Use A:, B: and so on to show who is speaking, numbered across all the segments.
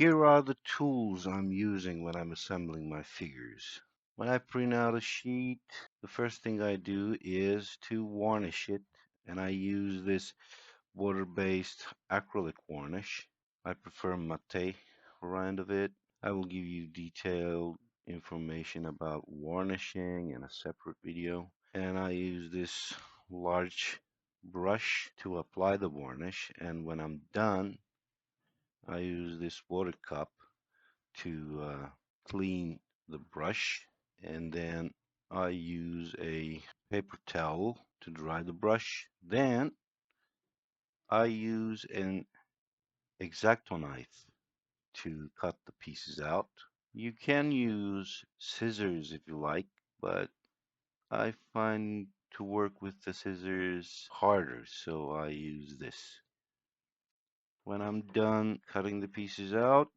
A: Here are the tools I'm using when I'm assembling my figures. When I print out a sheet, the first thing I do is to varnish it, and I use this water-based acrylic varnish. I prefer matte variant of it. I will give you detailed information about varnishing in a separate video. And I use this large brush to apply the varnish, and when I'm done, I use this water cup to clean the brush, and then I use a paper towel to dry the brush. Then I use an Exacto knife to cut the pieces out. You can use scissors if you like, but I find to work with the scissors harder, so I use this. When I'm done cutting the pieces out,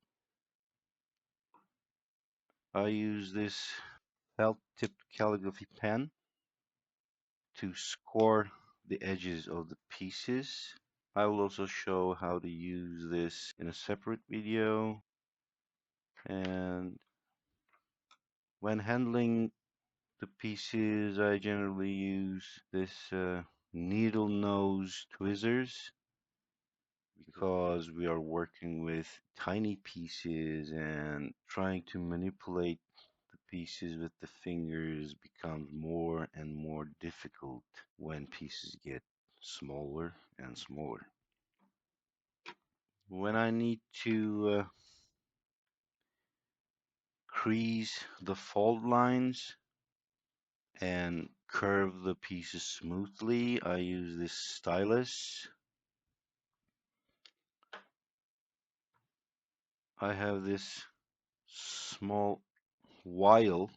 A: I use this felt tip calligraphy pen to score the edges of the pieces. I will also show how to use this in a separate video. And when handling the pieces, I generally use this needle nose Twizzers because we are working with tiny pieces, and trying to manipulate the pieces with the fingers becomes more and more difficult when pieces get smaller and smaller. When I need to crease the fold lines and curve the pieces smoothly, I use this stylus. I have this small vial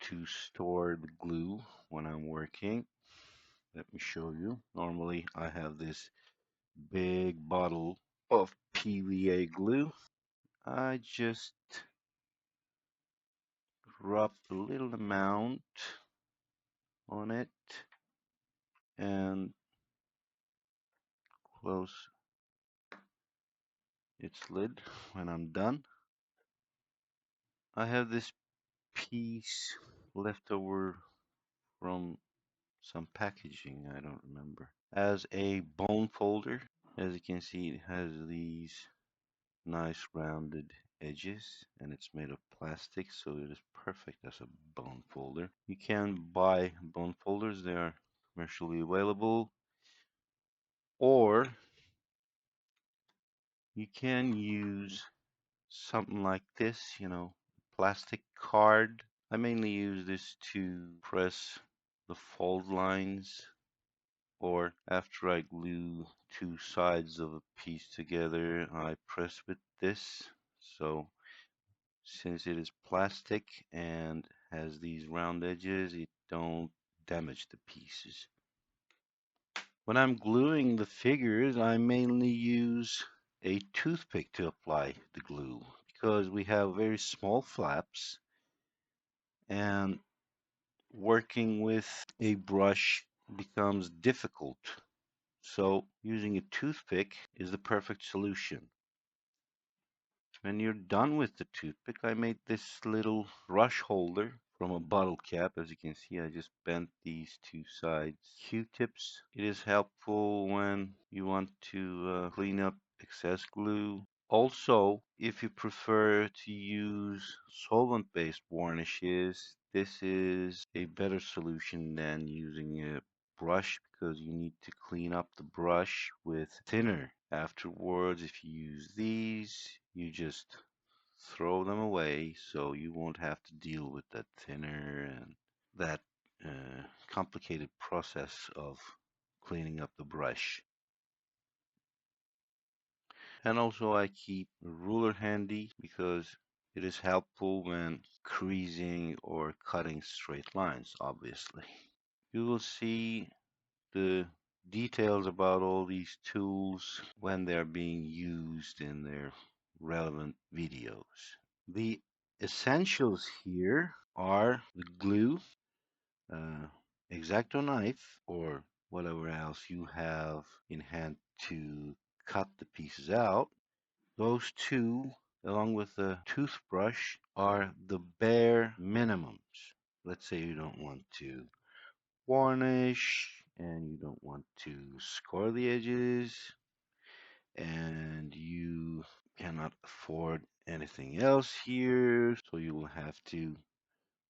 A: to store the glue when I'm working. Let me show you. Normally I have this big bottle of PVA glue. I just rub a little amount on it and close its lid when I'm done. I have this piece left over from some packaging, I don't remember, as a bone folder. As you can see, it has these nice rounded edges, and it's made of plastic, so it is perfect as a bone folder. You can buy bone folders, they are commercially available, or you can use something like this, plastic card. I mainly use this to press the fold lines, or after I glue two sides of a piece together, I press with this. So since it is plastic and has these round edges, it don't damage the pieces. When I'm gluing the figures, I mainly use a toothpick to apply the glue because we have very small flaps, and working with a brush becomes difficult. So using a toothpick is the perfect solution. When you're done with the toothpick, I made this little brush holder from a bottle cap. As you can see, I just bent these two sides Q-tips. It is helpful when you want to clean up excess glue. Also, if you prefer to use solvent-based varnishes, this is a better solution than using a brush, because you need to clean up the brush with thinner. Afterwards, if you use these, you just throw them away, so you won't have to deal with that thinner and that complicated process of cleaning up the brush. And also I keep a ruler handy because it is helpful when creasing or cutting straight lines, obviously. You will see the details about all these tools when they're being used in their relevant videos. The essentials here are the glue, Exacto knife, or whatever else you have in hand to cut the pieces out, Those two, along with the toothbrush, are the bare minimums. Let's say you don't want to varnish and you don't want to score the edges and you cannot afford anything else here, so you will have to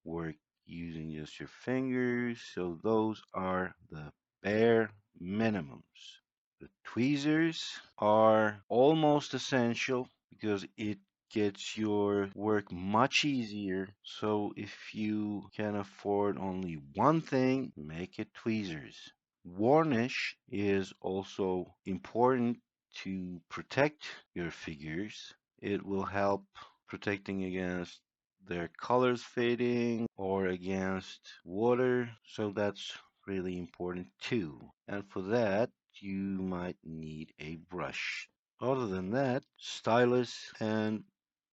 A: work using just your fingers. So those are the bare minimums. The tweezers are almost essential because it gets your work much easier. So if you can afford only one thing, make it tweezers. Varnish is also important to protect your figures. It will help protecting against their colors fading or against water, so that's really important too. And for that, you might need a brush. Other than that, stylus and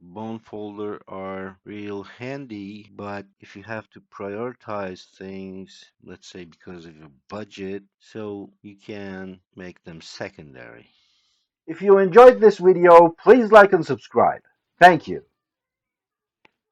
A: bone folder are real handy, but if you have to prioritize things, let's say because of your budget, so you can make them secondary.
B: If you enjoyed this video, please like and subscribe. Thank you.